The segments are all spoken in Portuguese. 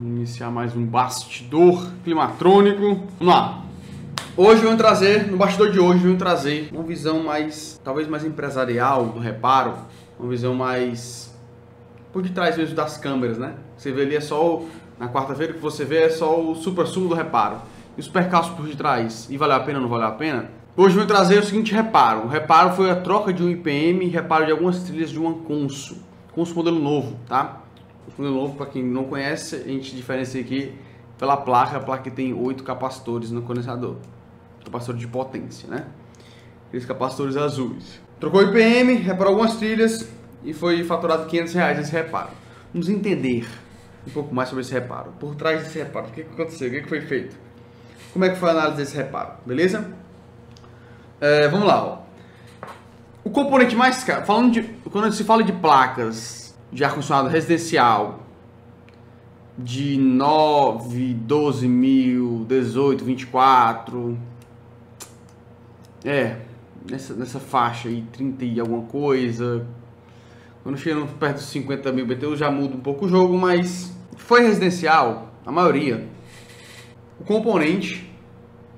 Iniciar mais um bastidor climatrônico. Vamos lá. Hoje eu vou trazer, no bastidor de hoje, eu vou trazer uma visão mais, talvez mais empresarial do reparo. Uma visão mais por detrás mesmo das câmeras, né? Você vê ali é só, na quarta-feira que você vê é só o supra-sumo do reparo. E os percalços por detrás. E valeu a pena ou não valeu a pena? Hoje eu vou trazer o seguinte reparo. O reparo foi a troca de um IPM e reparo de algumas trilhas de uma Consul. Consul modelo novo, tá? Modelo novo, para quem não conhece, a gente diferencia aqui pela placa. A placa tem 8 capacitores no condensador. Capacitor de potência, né? Aqueles capacitores azuis. Trocou o IPM, reparou algumas trilhas e foi faturado R$500 esse reparo. Vamos entender um pouco mais sobre esse reparo. Por trás desse reparo, o que aconteceu? O que foi feito? Como é que foi a análise desse reparo? Beleza? Vamos lá. Ó. O componente mais caro, quando se fala de placas de ar-condicionado residencial de 9, 12 mil, 18, 24, nessa faixa aí, 30 e alguma coisa. Quando chega perto dos 50 mil BTU já muda um pouco o jogo, mas foi residencial, a maioria. O componente,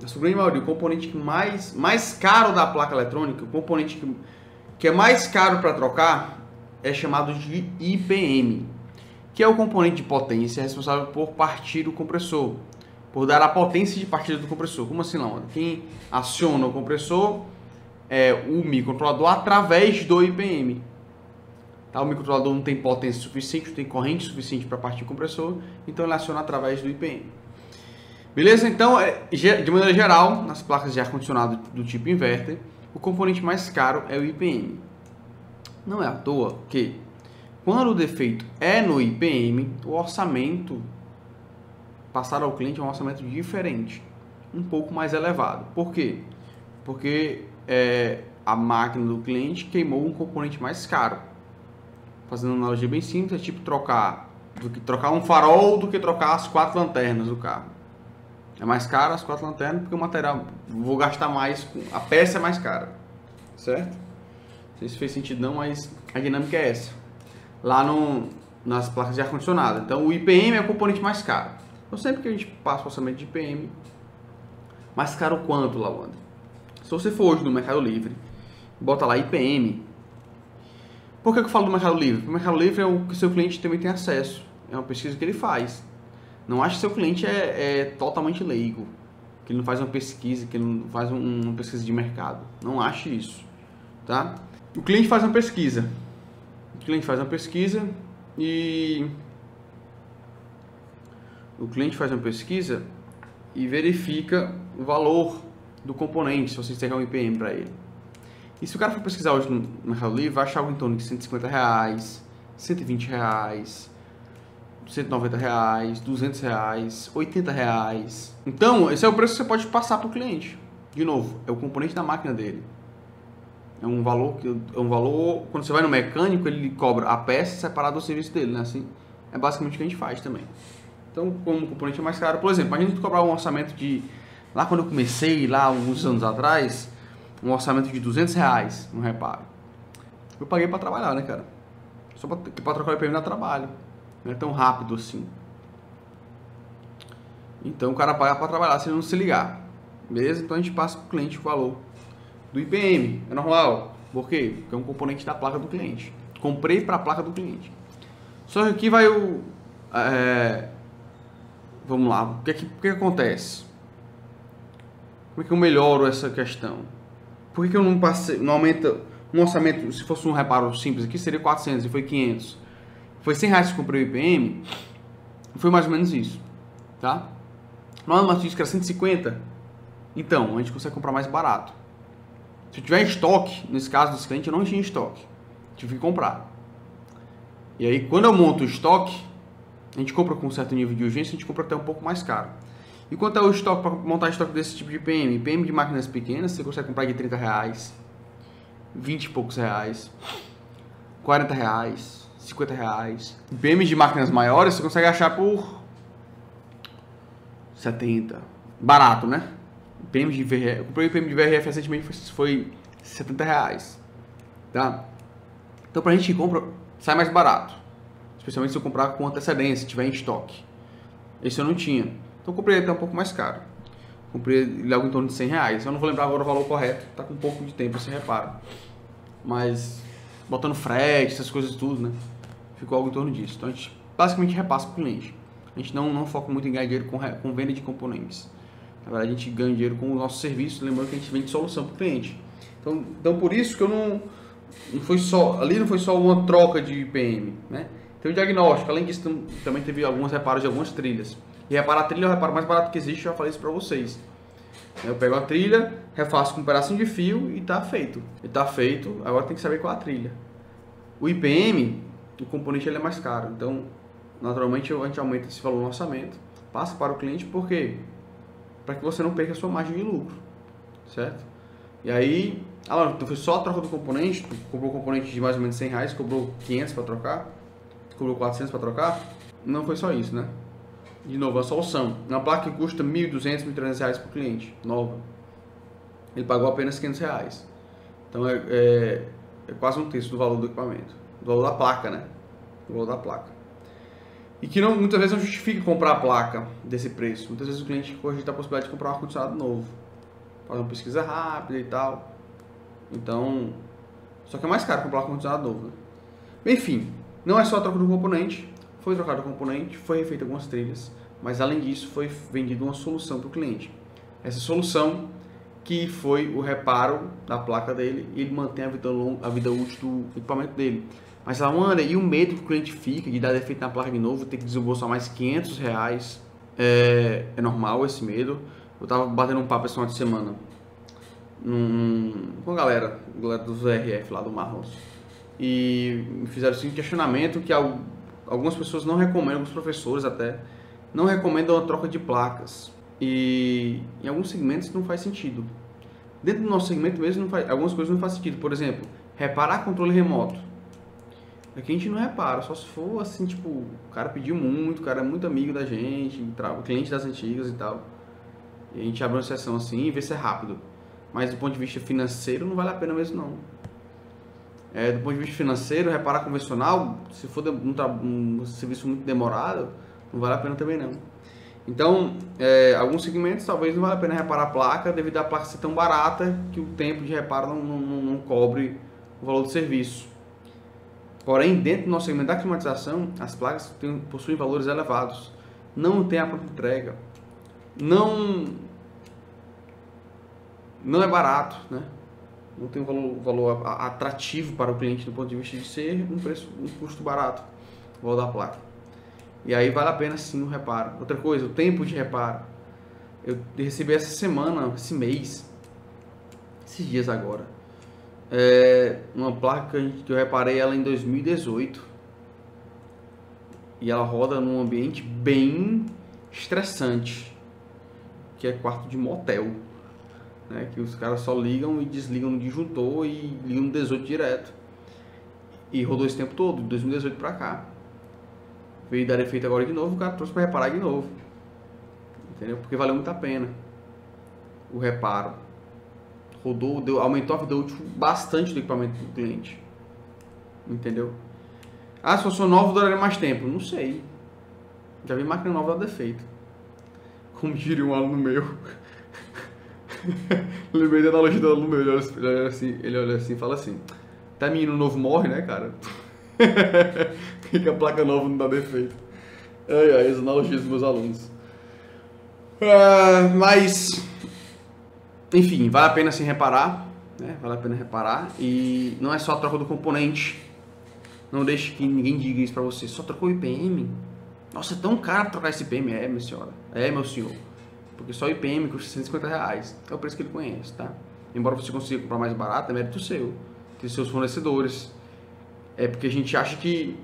a sua grande maioria, o componente mais caro da placa eletrônica, o componente que é mais caro para trocar é chamado de IPM, que é o componente de potência responsável por partir o compressor, por dar a potência de partida do compressor. Como assim, não? Quem aciona o compressor é o microcontrolador através do IPM. Tá? O microcontrolador não tem potência suficiente, não tem corrente suficiente para partir o compressor, então ele aciona através do IPM. Beleza? Então, de maneira geral, nas placas de ar-condicionado do tipo inverter, o componente mais caro é o IPM. Não é à toa que, quando o defeito é no IPM, o orçamento passado ao cliente é um orçamento diferente, um pouco mais elevado. Por quê? Porque a máquina do cliente queimou um componente mais caro. Fazendo uma analogia bem simples, é tipo trocar um farol do que trocar as 4 lanternas do carro. É mais caro as 4 lanternas porque o material, vou gastar mais, a peça é mais cara, certo? Não sei se fez sentido não, mas a dinâmica é essa. Lá nas placas de ar-condicionado. Então o IPM é o componente mais caro. Então sempre que a gente passa o orçamento de IPM, mais caro quanto, Lawanda? Se você for hoje no Mercado Livre, bota lá IPM. Por que eu falo do Mercado Livre? Porque o Mercado Livre é o que seu cliente também tem acesso. É uma pesquisa que ele faz. Não acho que seu cliente é totalmente leigo, que ele não faz uma pesquisa, que ele não faz uma pesquisa de mercado. Não acho isso, tá? O cliente faz uma pesquisa. O cliente faz uma pesquisa e verifica o valor do componente, se você entregar um IPM para ele. E se o cara for pesquisar hoje no Mercado Livre, vai achar algo em torno de R$150, R$120, R$190, R$200, R$80. Então, esse é o preço que você pode passar para o cliente. De novo, é o componente da máquina dele. É um valor, quando você vai no mecânico, ele cobra a peça separada do serviço dele, né? Assim, é basicamente o que a gente faz também. Então, como o componente é mais caro, por exemplo, a gente cobrar um orçamento de, lá quando eu comecei, lá alguns anos atrás, um orçamento de R$200 no reparo. Eu paguei para trabalhar, né, cara? Só para trocar o IPM dá trabalho. Não é tão rápido assim. Então o cara paga para trabalhar se ele não se ligar. Beleza? Então a gente passa para o cliente o valor do IPM. É normal. Por quê? Porque é um componente da placa do cliente. Comprei para a placa do cliente. Só que aqui vai o... vamos lá. O que acontece? Como é que eu melhoro essa questão? Por que eu não aumenta um orçamento? Se fosse um reparo simples aqui, seria 400 e foi 500. Foi R$100 que eu comprei o IPM, foi mais ou menos isso, tá? Na matriz que era 150, então a gente consegue comprar mais barato. Se eu tiver em estoque, nesse caso desse cliente, eu não tinha em estoque, tive que comprar. E aí quando eu monto o estoque, a gente compra com um certo nível de urgência, a gente compra até um pouco mais caro. E quanto é o estoque, para montar estoque desse tipo de IPM? IPM de máquinas pequenas, você consegue comprar de R$30, 20 e poucos reais, R$40, R$50. IPM de máquinas maiores você consegue achar por 70. Barato, né? IPM de VRF, eu comprei o IPM de VRF recentemente, foi R$70. Tá? Então pra gente compra, sai mais barato. Especialmente se eu comprar com antecedência, se tiver em estoque. Esse eu não tinha. Então eu comprei ele até um pouco mais caro. Comprei ele algo em torno de R$100. Eu não vou lembrar agora o valor correto, tá com um pouco de tempo esse reparo. Mas botando frete, essas coisas tudo, né? Ficou algo em torno disso. Então a gente basicamente repassa para o cliente. A gente não foca muito em ganhar dinheiro com venda de componentes. Na verdade a gente ganha dinheiro com o nosso serviço, lembrando que a gente vende solução para o cliente. Então por isso que eu não foi só, ali não foi só uma troca de IPM, né? Tem o diagnóstico, além disso também teve alguns reparos de algumas trilhas. E reparar a trilha é o reparo mais barato que existe, eu já falei isso para vocês. Eu pego a trilha, refaço com um pedacinho de fio e está feito. E está feito, agora tem que saber qual é a trilha. O IPM, o componente ele é mais caro, então naturalmente a gente aumenta esse valor no orçamento, passa para o cliente, por quê? Para que você não perca a sua margem de lucro, certo? E aí, então foi só a troca do componente, tu comprou um componente de mais ou menos R$100, cobrou 500 para trocar, cobrou 400 para trocar, não foi só isso, né? De novo, a solução, uma placa que custa R$1.200, R$1.300 para o cliente, nova, ele pagou apenas R$500, então é quase um terço do valor do equipamento, do valor da placa, né? Do valor da placa. E que muitas vezes não justifica comprar a placa desse preço, muitas vezes o cliente cogita a possibilidade de comprar um ar-condicionado novo, fazer uma pesquisa rápida e tal, então, só que é mais caro comprar um ar-condicionado novo, né? Enfim, não é só a troca do componente, foi trocado o componente, foi refeito algumas trilhas, mas além disso foi vendida uma solução para o cliente. Essa solução que foi o reparo da placa dele e ele mantém a vida útil do equipamento dele. Mas Amanda, e o medo que o cliente fica de dar defeito na placa de novo, ter que desembolsar mais R$500, é normal esse medo. Eu tava batendo um papo esse final de semana com a galera do VRF lá do Marlos, e me fizeram assim um questionamento que algumas pessoas não recomendam, alguns professores até, não recomendam a troca de placas. E em alguns segmentos não faz sentido. Dentro do nosso segmento mesmo, algumas coisas não faz sentido. Por exemplo, reparar controle remoto. Aqui a gente não repara, só se for assim, tipo, o cara pediu muito, o cara é muito amigo da gente, cliente das antigas e tal. E a gente abre uma sessão assim e vê se é rápido. Mas do ponto de vista financeiro não vale a pena mesmo não. Do ponto de vista financeiro, reparar convencional, se for um serviço muito demorado, não vale a pena também não. Então, alguns segmentos talvez não vale a pena reparar a placa, devido à placa ser tão barata que o tempo de reparo não cobre o valor do serviço. Porém, dentro do nosso segmento da climatização, as placas possuem valores elevados, não tem a pronta entrega, não é barato, né? Não tem um valor atrativo para o cliente do ponto de vista de ser um custo barato, o valor da placa. E aí vale a pena sim o reparo. Outra coisa, o tempo de reparo. Eu recebi essa semana, esse mês, esses dias agora, uma placa que eu reparei ela em 2018 e ela roda num ambiente bem estressante, que é quarto de motel, né? Que os caras só ligam e desligam no disjuntor e ligam no 18 direto, e rodou esse tempo todo, de 2018 pra cá. Veio dar efeito agora de novo, o cara trouxe para reparar de novo, entendeu? Porque valeu muito a pena o reparo. Rodou, aumentou a vida útil bastante do equipamento do cliente, entendeu? Se fosse nova duraria mais tempo, não sei. Já vi máquina nova dar defeito. Como diria um aluno meu. Lembrei da analogia do aluno meu, ele olha assim e fala assim: até menino novo morre, né, cara? Que a placa nova não dá defeito. As analogias dos meus alunos. Mas, enfim, vale a pena sim reparar, né? Vale a pena reparar. E não é só a troca do componente. Não deixe que ninguém diga isso pra você. Só trocou o IPM? Nossa, é tão caro trocar esse IPM. Minha senhora. Meu senhor. Porque só o IPM custa R$150. É o preço que ele conhece, tá? Embora você consiga comprar mais barato, é mérito seu. Tem seus fornecedores. Porque a gente acha que,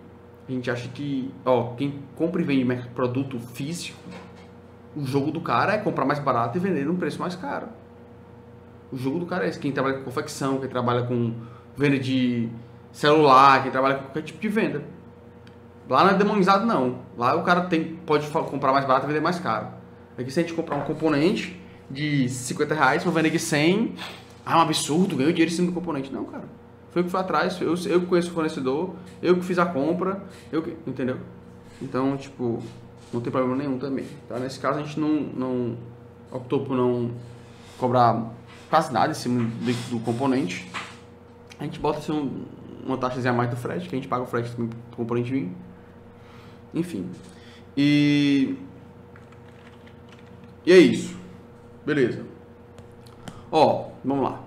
quem compra e vende produto físico, o jogo do cara é comprar mais barato e vender num preço mais caro. O jogo do cara é esse. Quem trabalha com confecção, quem trabalha com venda de celular, quem trabalha com qualquer tipo de venda. Lá não é demonizado não. Lá o cara pode comprar mais barato e vender mais caro. Aqui se a gente comprar um componente de R$50, vou vender aqui 100, é um absurdo, ganhou dinheiro em cima do componente. Não, cara. Foi o que foi atrás, eu que conheço o fornecedor, eu que fiz a compra, entendeu? Então, tipo, não tem problema nenhum também, tá? Nesse caso a gente não optou por não cobrar quase nada em cima do componente. A gente bota assim uma taxazinha a mais do frete, que a gente paga o frete também pro componente vir. Enfim. E é isso. Beleza. Ó, vamos lá.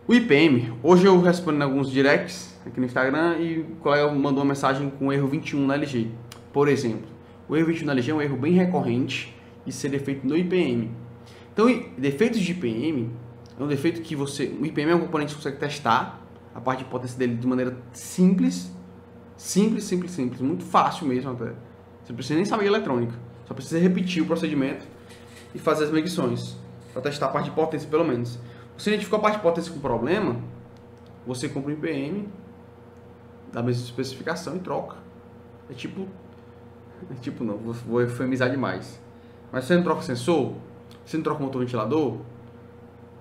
O IPM, hoje eu respondo alguns directs aqui no Instagram e o colega mandou uma mensagem com erro 21 na LG. Por exemplo, o erro 21 na LG é um erro bem recorrente e ser defeito no IPM. Então, defeitos de IPM é um defeito que o IPM é um componente que você consegue testar a parte de potência dele de maneira simples, muito fácil mesmo até. Você não precisa nem saber eletrônica, só precisa repetir o procedimento e fazer as medições para testar a parte de potência pelo menos. Você identificou a parte de potência com problema, você compra um IPM da mesma especificação e troca. É tipo não, vou eufemizar demais. Mas você não troca sensor, você não troca motor ventilador,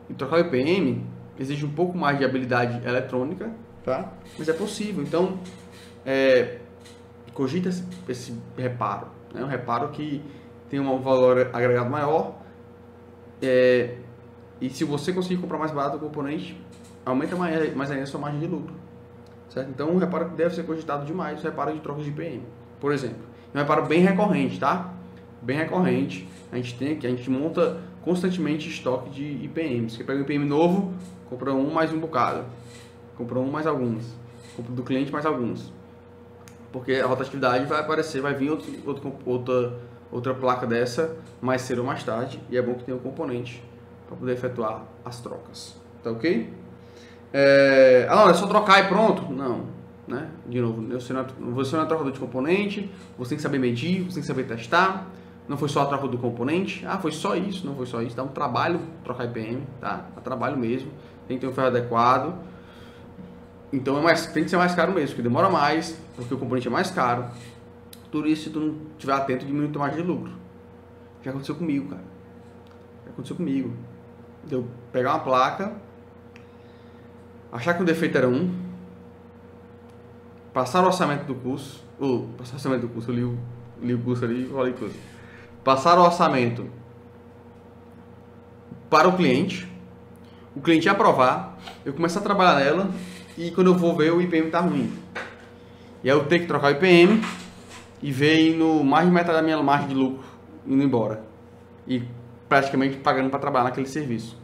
e trocar o IPM exige um pouco mais de habilidade eletrônica, tá? Mas é possível. Então, cogita esse reparo, né? Um reparo que tem um valor agregado maior. E se você conseguir comprar mais barato o componente, aumenta mais ainda a sua margem de lucro, certo? Então, um reparo que deve ser cogitado demais, o reparo de troca de IPM, por exemplo. É um reparo bem recorrente, tá? Bem recorrente. A gente monta constantemente estoque de IPMs. Você pega um IPM novo, compra um mais um bocado, compra um mais alguns, compra do cliente mais alguns, porque a rotatividade vai aparecer, vai vir outra placa dessa mais cedo ou mais tarde, e é bom que tenha um componente para poder efetuar as trocas, tá ok? Não, é só trocar e pronto? Não, né? De novo, você não é trocador de componente, você tem que saber medir, você tem que saber testar. Não foi só a troca do componente, foi só isso, não foi só isso, dá um trabalho trocar IPM, tá? Dá trabalho mesmo, tem que ter um ferro adequado. Então tem que ser mais caro mesmo, porque demora mais, porque o componente é mais caro. Tudo isso, se tu não estiver atento, diminui a margem de lucro. Já aconteceu comigo, cara. Já aconteceu comigo. Eu pegar uma placa, achar que o defeito era passar o orçamento do curso, eu li o curso ali e falei coisa. Passar o orçamento para o cliente aprovar, eu começo a trabalhar nela e quando eu vou ver o IPM tá ruim. E aí eu tenho que trocar o IPM e ver indo mais de metade da minha margem de lucro indo embora. E praticamente pagando para trabalhar naquele serviço.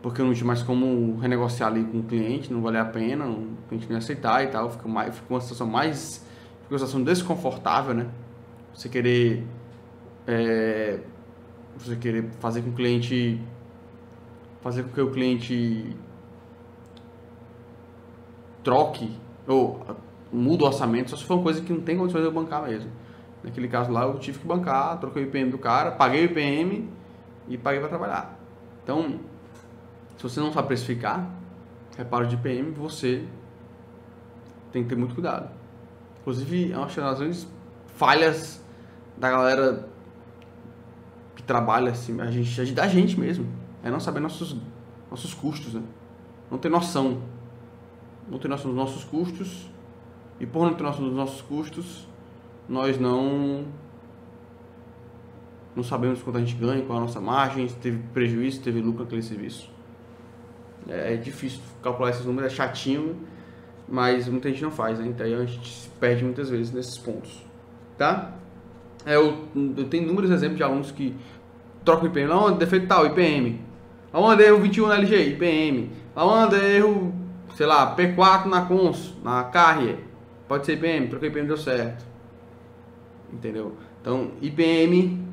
Porque eu não tinha mais como renegociar ali com o cliente, não valia a pena, o cliente não ia aceitar e tal. Fica uma situação desconfortável, né? Você querer fazer com que o cliente troque ou muda o orçamento, só se for uma coisa que não tem condições de eu bancar mesmo. Naquele caso lá eu tive que bancar, troquei o IPM do cara, paguei o IPM e paguei para trabalhar. Então, se você não sabe precificar reparo de IPM, você tem que ter muito cuidado. Inclusive, é uma das razões falhas da galera que trabalha assim, da gente mesmo, é não saber nossos custos, né? Não ter noção dos nossos custos, e por não ter noção dos nossos custos, nós não sabemos quanto a gente ganha, qual é a nossa margem, se teve prejuízo, se teve lucro naquele serviço. É difícil calcular esses números, é chatinho, mas muita gente não faz, né? Então a gente se perde muitas vezes nesses pontos, tá? Eu tenho inúmeros exemplos de alunos que trocam IPM. Lá onde defeito tal, IPM. Lá onde erro 21 na LG, IPM. Lá onde erro, sei lá, P4 na Cons, na Carrier. Pode ser IPM, troquei IPM, deu certo. Entendeu? Então, IPM,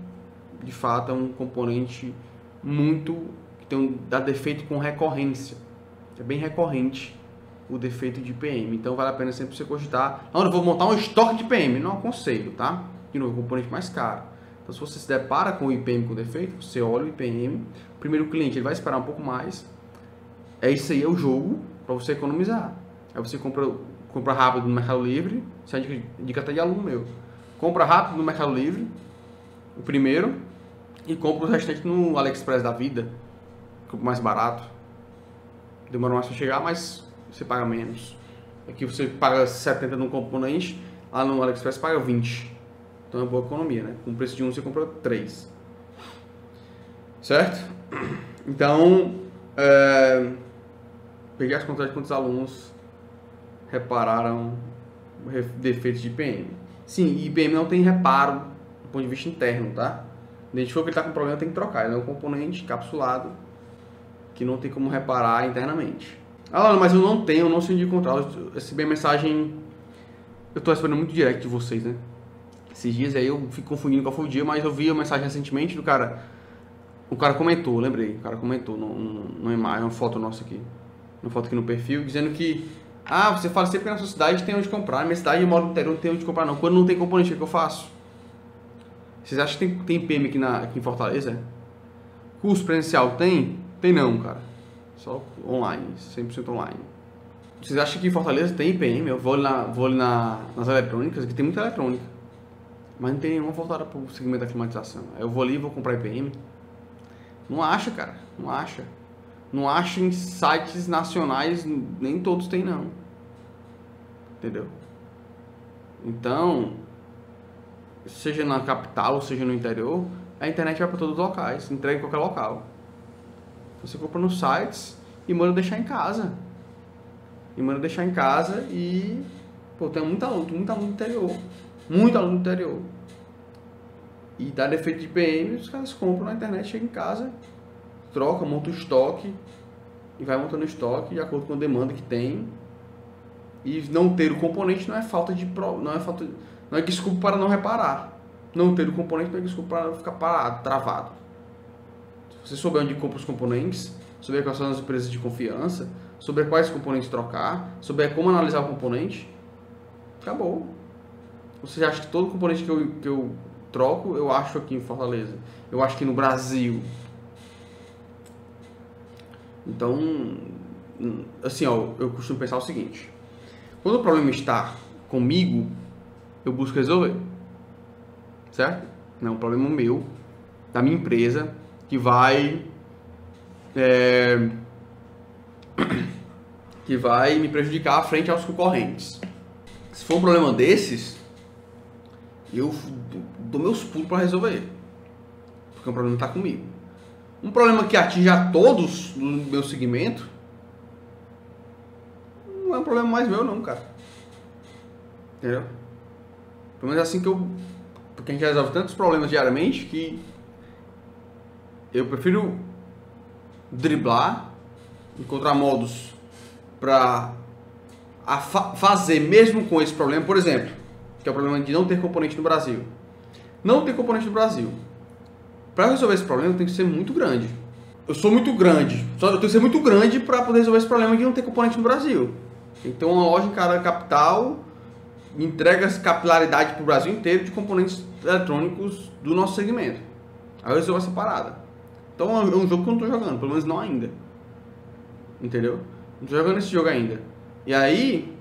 de fato, é um componente que dá defeito com recorrência. É bem recorrente o defeito de IPM. Então, vale a pena sempre você cogitar. Não, eu vou montar um estoque de IPM. Não aconselho, tá? De novo, componente mais caro. Então, se você se depara com o IPM com defeito, você olha o IPM. O primeiro cliente ele vai esperar um pouco mais. Isso aí é o jogo para você economizar. Aí você compra rápido no Mercado Livre. Isso é dica até de aluno meu. Compra rápido no Mercado Livre, o primeiro, e compra o restante no AliExpress da vida. Compra mais barato. Demora mais para chegar, mas você paga menos. Aqui você paga 70 num componente, lá no AliExpress paga 20. Então é uma boa economia, né? Com o preço de um você compra 3. Certo? Então, peguei as contas de quantos alunos repararam defeitos de IPM. Sim, IPM não tem reparo do ponto de vista interno, tá? Identificou que ele está com problema, tem que trocar. Ele é um componente encapsulado que não tem como reparar internamente. Ah, mas eu não sei onde encontrar. Eu recebi a mensagem. Eu tô recebendo muito direct de vocês, né? Esses dias aí eu fico confundindo qual foi o dia, mas eu vi a mensagem recentemente do cara. O cara comentou, lembrei. O cara comentou numa imagem, uma foto nossa aqui. Uma foto aqui no perfil, dizendo que você fala sempre que na sua cidade tem onde comprar. Na minha cidade eu moro no interior, não tem onde comprar não. Quando não tem componente, o que eu faço? Vocês acham que tem IPM aqui em Fortaleza? Curso presencial tem? Tem não, cara. Só online, 100% online. Vocês acham que em Fortaleza tem IPM? Eu vou ali nas eletrônicas, aqui tem muita eletrônica. Mas não tem nenhuma voltada para o segmento da climatização. Eu vou ali e vou comprar IPM. Não acha, cara. Não acha. Não acha em sites nacionais, nem todos tem não. Entendeu? Então, seja na capital, seja no interior, a internet vai para todos os locais, entrega em qualquer local. Você compra nos sites e manda deixar em casa. Pô, tem muito aluno do interior. Muito aluno do interior. E dá defeito de IPM, os caras compram na internet, chegam em casa, troca, monta o estoque e vai montando o estoque de acordo com a demanda que tem. E não ter o componente não é não é desculpa para não reparar. Não ter o componente não é desculpa para ficar parado, travado. Se você souber onde compra os componentes, souber quais são as empresas de confiança, souber quais componentes trocar, souber como analisar o componente, acabou. Você acha que todo componente que eu troco, eu acho aqui em Fortaleza, eu acho que no Brasil. Então, assim, eu costumo pensar o seguinte: quando o problema está comigo, eu busco resolver, certo? Não é um problema meu, da minha empresa, que vai me prejudicar frente aos concorrentes. Se for um problema desses, eu dou meus pulos para resolver, porque o problema está comigo. Um problema que atinge a todos no meu segmento não é um problema mais meu não, cara. Entendeu? Pelo menos é assim porque a gente resolve tantos problemas diariamente que eu prefiro driblar, encontrar modos para fazer mesmo com esse problema. Por exemplo, que é o problema de não ter componente no Brasil. Não ter componente no Brasil. Para resolver esse problema, eu tenho que ser muito grande. Eu sou muito grande. Só eu tenho que ser muito grande para poder resolver esse problema de não ter componente no Brasil. Tem que ter uma loja em cada capital, entrega essa capilaridade para o Brasil inteiro de componentes eletrônicos do nosso segmento. Aí eu resolvo essa parada. Então é um jogo que eu não estou jogando, pelo menos não ainda. Entendeu? Não estou jogando esse jogo ainda. E aí,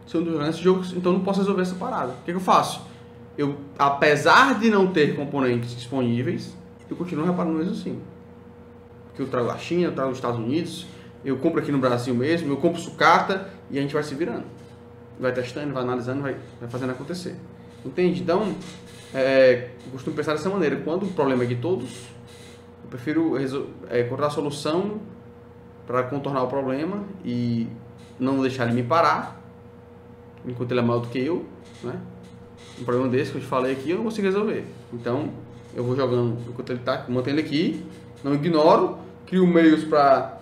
se eu não estou jogando esse jogo, então eu não posso resolver essa parada. O que eu faço? Eu, apesar de não ter componentes disponíveis, eu continuo reparando mesmo assim. Porque eu trago da China, eu trago dos Estados Unidos, eu compro aqui no Brasil mesmo, eu compro sucata e a gente vai se virando. Vai testando, vai analisando, vai fazendo acontecer. Entende? Então, eu costumo pensar dessa maneira. Quando o problema é de todos, eu prefiro encontrar a solução para contornar o problema e não deixar ele me parar, enquanto ele é maior do que eu, né? Um problema desse que eu te falei aqui, eu não consigo resolver. Então, eu vou jogando enquanto ele está, mantendo ele aqui, não ignoro, crio meios para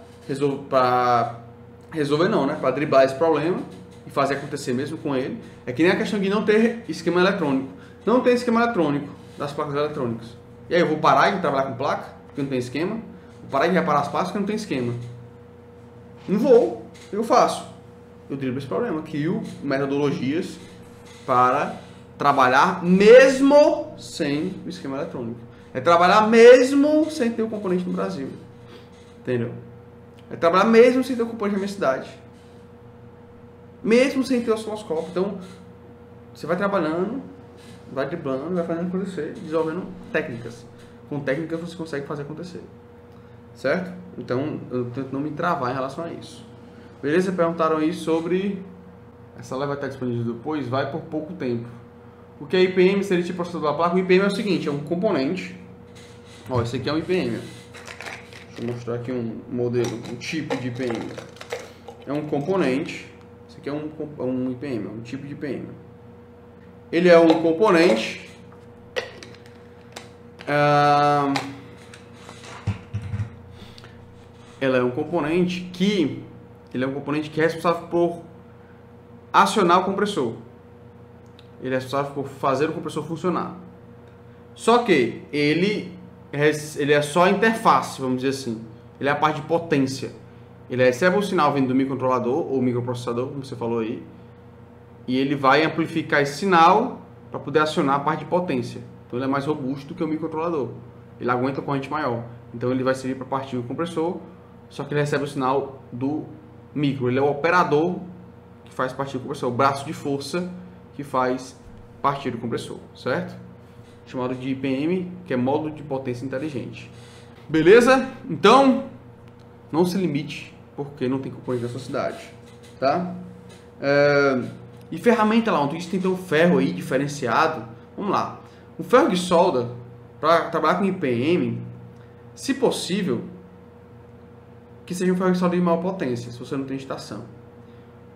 resolver não, né? Para driblar esse problema e fazer acontecer mesmo com ele. É que nem a questão de não ter esquema eletrônico. Não tem esquema eletrônico das placas eletrônicas. E aí eu vou parar de trabalhar com placa, porque não tem esquema. Vou parar de reparar as placas, porque não tem esquema. Não vou. O que eu faço? Eu driblo esse problema. Crio metodologias para trabalhar mesmo sem o esquema eletrônico. É trabalhar mesmo sem ter o componente no Brasil. Entendeu? É trabalhar mesmo sem ter o componente na minha cidade. Mesmo sem ter o osciloscópio. Então, você vai trabalhando, vai driblando, vai fazendo acontecer, desenvolvendo técnicas. Com técnicas você consegue fazer acontecer. Certo? Então, eu tento não me travar em relação a isso. Beleza? Perguntaram aí sobre... Essa live vai estar disponível depois? Vai por pouco tempo. O que é IPM seria tipo processador da placa? O IPM é o seguinte, é um componente. Ó, esse aqui é um IPM. Deixa eu mostrar aqui um modelo, um tipo de IPM. É um componente. Esse aqui é um IPM, é um tipo de IPM. Ele é um componente. Ele é um componente que é responsável por acionar o compressor. Ele é responsável por fazer o compressor funcionar. Só que ele é só a interface, vamos dizer assim. Ele é a parte de potência. Ele recebe o sinal vindo do microcontrolador ou microprocessador, como você falou aí, e ele vai amplificar esse sinal para poder acionar a parte de potência. Então ele é mais robusto do que o microcontrolador. Ele aguenta corrente maior. Então ele vai servir para partir o compressor, só que ele recebe o sinal do micro. Ele é o operador que faz partir o compressor, o braço de força que faz partir o compressor, certo? Chamado de IPM, que é módulo de potência inteligente. Beleza? Então, não se limite, porque não tem componente na sua cidade, tá? E ferramenta lá, onde isso tem um ferro aí diferenciado. Vamos lá. O ferro de solda, para trabalhar com IPM, se possível, que seja um ferro de solda de maior potência, se você não tem estação.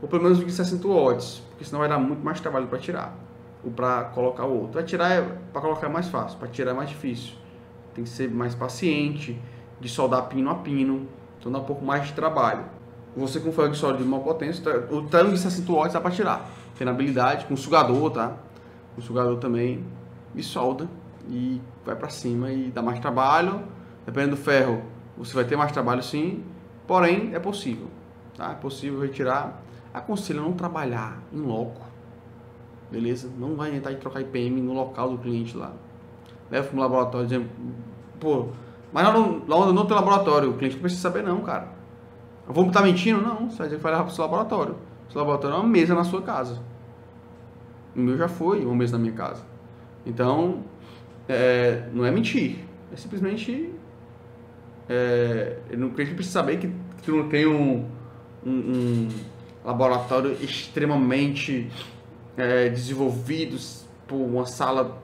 Ou pelo menos de 60 watts, porque senão vai dar muito mais trabalho para tirar. Ou para colocar o outro. Para tirar, para colocar é mais fácil, para tirar é mais difícil. Tem que ser mais paciente, de soldar pino a pino, então dá um pouco mais de trabalho. Você com ferro de solda de maior potência, o tanto de 60 watts dá para tirar. Tem habilidade, com sugador, tá? Com sugador também, e solda, e vai para cima e dá mais trabalho. Dependendo do ferro, você vai ter mais trabalho sim, porém é possível, tá? É possível retirar. Aconselho a não trabalhar em loco, beleza? Não vai tentar trocar IPM no local do cliente lá. Leva para um laboratório dizendo, pô, mas lá não tem laboratório, o cliente não precisa saber não, cara. Eu vou estar mentindo? Não, você vai dizer que vai levar para o seu laboratório. O seu laboratório é uma mesa na sua casa. O meu já foi uma mesa na minha casa. Então, não é mentir, é simplesmente... o cliente precisa saber que tu não tem um laboratório extremamente desenvolvido, por uma sala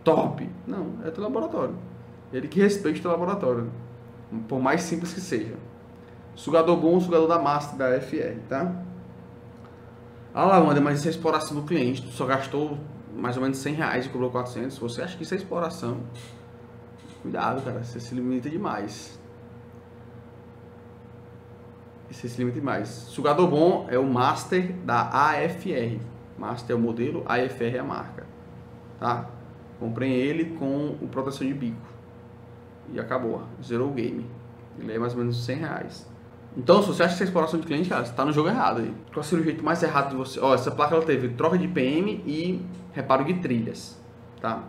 top. Não, é teu laboratório. Ele que respeite o teu laboratório, por mais simples que seja. Sugador bom, sugador da Master, da FR, tá? Ah lá, Wander, mas isso é exploração do cliente. Tu só gastou mais ou menos 100 reais e cobrou 400. Você acha que isso é exploração? Cuidado, cara, você se limita demais. Você se limita demais. Sugador bom é o Master da AFR. Master é o modelo, AFR é a marca. Tá? Comprei ele com o proteção de bico. E acabou, zerou o game. Ele é mais ou menos 100 reais. Então, se você acha que isso é exploração de cliente, cara, você tá no jogo errado aí. Qual seria o jeito mais errado de você... Ó, essa placa ela teve troca de IPM e reparo de trilhas. Tá?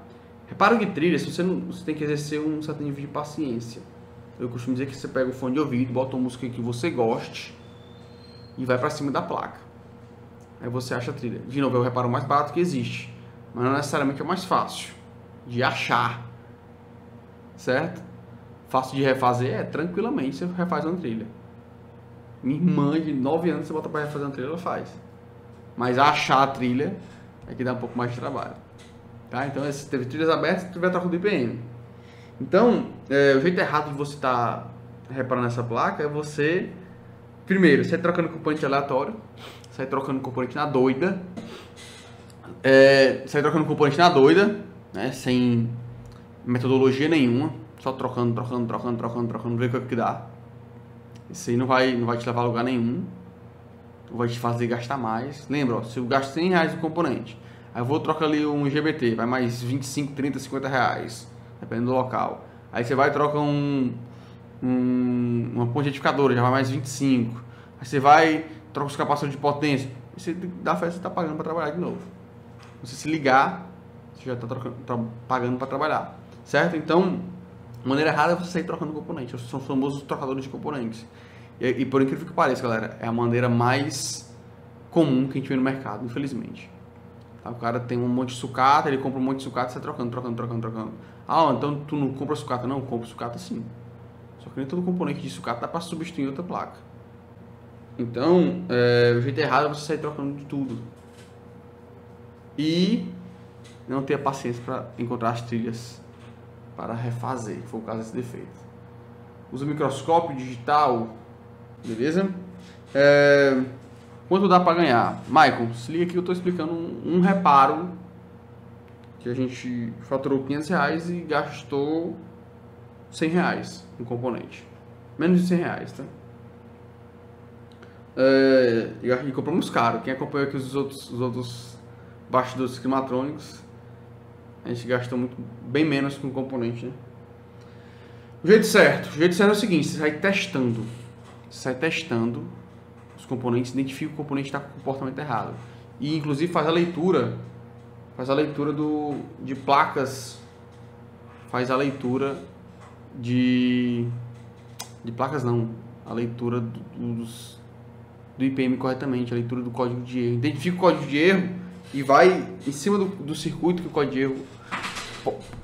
Reparo de trilhas, você tem que exercer um certo nível de paciência. Eu costumo dizer que você pega o fone de ouvido, bota uma música que você goste e vai pra cima da placa. Aí você acha a trilha. De novo, é o reparo mais barato que existe. Mas não necessariamente é o mais fácil de achar. Certo? Fácil de refazer? Tranquilamente você refaz uma trilha. Minha irmã de 9 anos, você bota pra refazer uma trilha, ela faz. Mas achar a trilha é que dá um pouco mais de trabalho. Tá? Então, se teve trilhas abertas, tiver troca do IPM. Então, o jeito errado de você estar reparando essa placa é você... Primeiro, você trocando componente aleatório. Sai trocando componente na doida. Sai trocando componente na doida, né? Sem metodologia nenhuma. Só trocando, ver o que dá. Isso aí não vai te levar a lugar nenhum. Vai te fazer gastar mais. Lembra, ó, se eu gasto 100 reais no componente, aí eu vou trocar ali um GBT, vai mais 25, 30, 50 reais, dependendo do local. Aí você vai e troca uma ponte retificadora, já vai mais 25. Aí você vai, troca os capacitores de potência. E você dá fé, você está pagando para trabalhar de novo. Você se ligar, você já está pagando para trabalhar. Certo? Então, a maneira errada é você sair trocando componente. São os famosos trocadores de componentes. E por incrível que pareça, galera, é a maneira mais comum que a gente vê no mercado, infelizmente. Tá? O cara tem um monte de sucata, ele compra um monte de sucata e sai trocando. Ah, então tu não compra sucata? Não, compra sucata sim. Só que nem todo componente de sucata dá para substituir outra placa. Então, o jeito errado é você sair trocando de tudo. E não ter a paciência para encontrar as trilhas para refazer, que foi o caso desse defeito. Usa microscópio digital, beleza? Quanto dá para ganhar? Michael, se liga aqui, eu estou explicando um reparo que a gente faturou R$500 e gastou R$100 no componente. Menos de R$100, tá? E compramos caro. Quem acompanhou aqui os outros bastidores climatrônicos, a gente gastou bem menos com o componente, né? O jeito certo é o seguinte: você sai testando os componentes, identifica o componente que está com o comportamento errado e inclusive faz a leitura de placas, faz a leitura de placas não, a leitura do IPM corretamente, a leitura do código de erro, identifica o código de erro e vai em cima do circuito que o código de erro,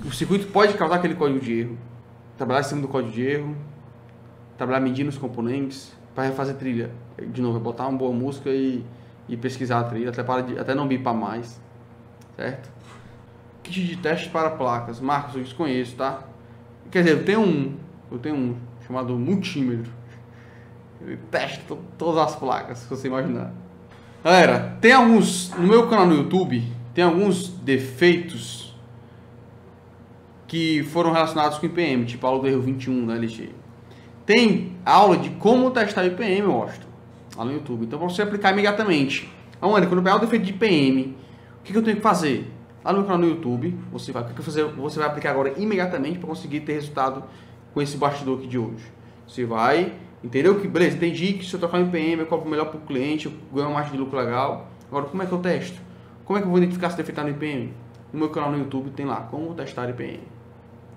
o circuito pode causar aquele código de erro, trabalhar em cima do código de erro, trabalhar medindo os componentes, para refazer trilha, de novo, é botar uma boa música e pesquisar a trilha, até não bipar mais, certo? Kit de teste para placas, Marcos, eu desconheço, tá? Quer dizer, eu tenho um chamado multímetro, ele testa todas as placas, se você imaginar. Galera, no meu canal no YouTube, tem alguns defeitos que foram relacionados com IPM, tipo a aula do erro 21 da LG. Tem aula de como testar IPM, eu mostro, lá no YouTube. Então, para você aplicar imediatamente. Quando eu pegar o defeito de IPM, o que eu tenho que fazer? Lá no meu canal no YouTube, você vai aplicar agora imediatamente para conseguir ter resultado com esse bastidor aqui de hoje. Você vai, entendeu? Que beleza, entendi que se eu trocar um IPM, eu cobro melhor para o cliente, eu ganho uma margem de lucro legal. Agora, como é que eu testo? Como é que eu vou identificar se o defeito está no IPM? No meu canal no YouTube tem lá, como testar IPM.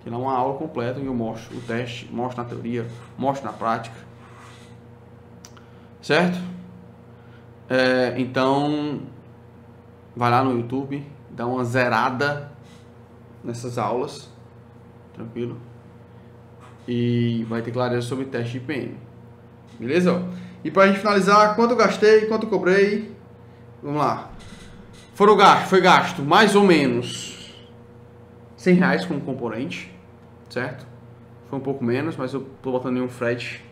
Tem lá uma aula completa em que eu mostro o teste, mostro na teoria, mostro na prática. Certo? Então, vai lá no YouTube, dá uma zerada nessas aulas, tranquilo? E vai ter clareza sobre teste de IPM. Beleza? E para a gente finalizar, quanto eu gastei, quanto eu cobrei, vamos lá. Foi gasto mais ou menos R$100 com o componente, certo? Foi um pouco menos, mas eu tô botando em um frete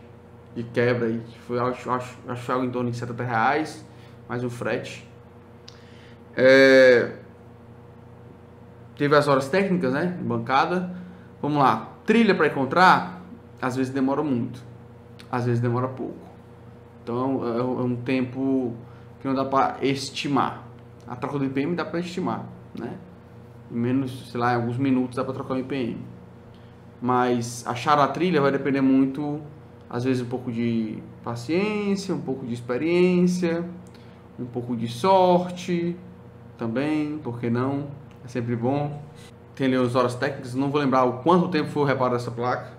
de quebra aí, foi, acho algo em torno de R$70, mais um frete. Teve as horas técnicas, né? Bancada. Vamos lá. Trilha para encontrar, às vezes demora muito, às vezes demora pouco. Então é um tempo que não dá para estimar. A troca do IPM dá para estimar, né? Em menos, sei lá, em alguns minutos dá para trocar o IPM. Mas achar a trilha vai depender muito, às vezes um pouco de paciência, um pouco de experiência, um pouco de sorte também, por que não? É sempre bom. Tem ali as horas técnicas, não vou lembrar o quanto tempo foi o reparo dessa placa,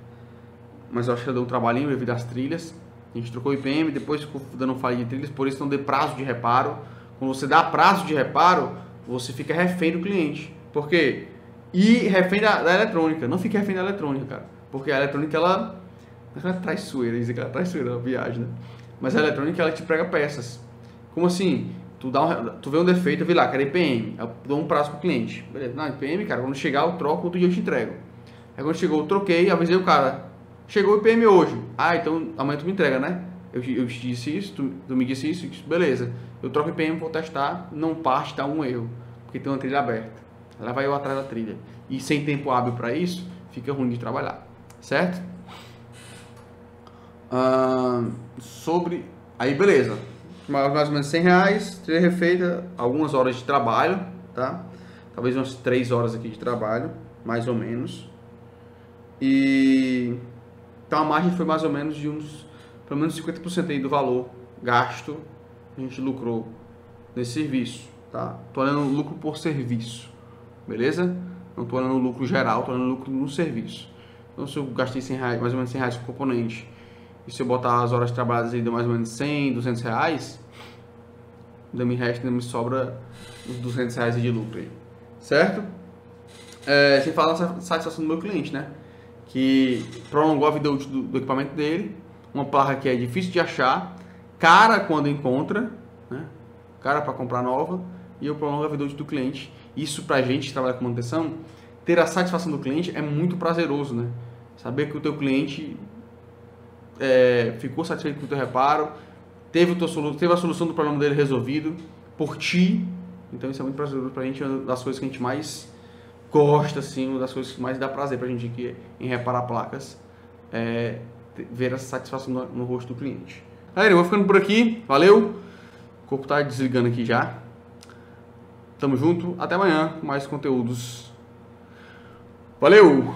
mas eu acho que ela deu um trabalhinho devido às trilhas. A gente trocou o IPM, depois ficou dando falha de trilhas, por isso não dê prazo de reparo. Quando você dá prazo de reparo, você fica refém do cliente. Por quê? E refém da eletrônica. Não fique refém da eletrônica, cara. Porque a eletrônica, ela é traiçoeira, dizer que ela é traiçoeira, a viagem, né? Mas a eletrônica, ela te prega peças. Como assim? Tu vê um defeito, eu vi lá, quero IPM. Eu dou um prazo pro cliente. Beleza, não, IPM, cara, quando chegar eu troco, outro dia eu te entrego. Aí quando chegou, eu troquei, avisei o cara. Chegou o IPM hoje. Ah, então amanhã tu me entrega, né? Eu te disse isso, tu me disse isso, beleza. Eu troco IPM, vou testar, não parte, dá um erro. Porque tem uma trilha aberta. Ela vai eu atrás da trilha. E sem tempo hábil para isso, fica ruim de trabalhar. Certo? Aí, beleza. Mais ou menos R$100, trilha refeita, algumas horas de trabalho, tá? Talvez umas 3 horas aqui de trabalho, mais ou menos. E então a margem foi mais ou menos de pelo menos 50% aí do valor gasto a gente lucrou nesse serviço, tá? Tô olhando lucro por serviço, beleza? Não tô olhando lucro geral, tô olhando lucro no serviço. Então se eu gastei R$100, mais ou menos R$100 com componente, e se eu botar as horas trabalhadas aí, deu mais ou menos 100, R$200, ainda me sobra uns R$200 de lucro aí, certo? Sem falar da satisfação do meu cliente, né? Que prolongou a vida útil do equipamento dele, uma placa que é difícil de achar, cara quando encontra, né? Cara para comprar nova, e eu prolongo a vida útil do cliente Isso pra gente que trabalha com manutenção, ter a satisfação do cliente é muito prazeroso, né? Saber que o teu cliente ficou satisfeito com o teu reparo, teve a solução do problema dele resolvido por ti. Então isso é muito prazeroso pra gente, é uma das coisas que a gente mais gosta, assim, uma das coisas que mais dá prazer pra gente aqui em reparar placas, ver essa satisfação no rosto do cliente. Galera, eu vou ficando por aqui, valeu, o corpo tá desligando aqui já, tamo junto, até amanhã com mais conteúdos, valeu!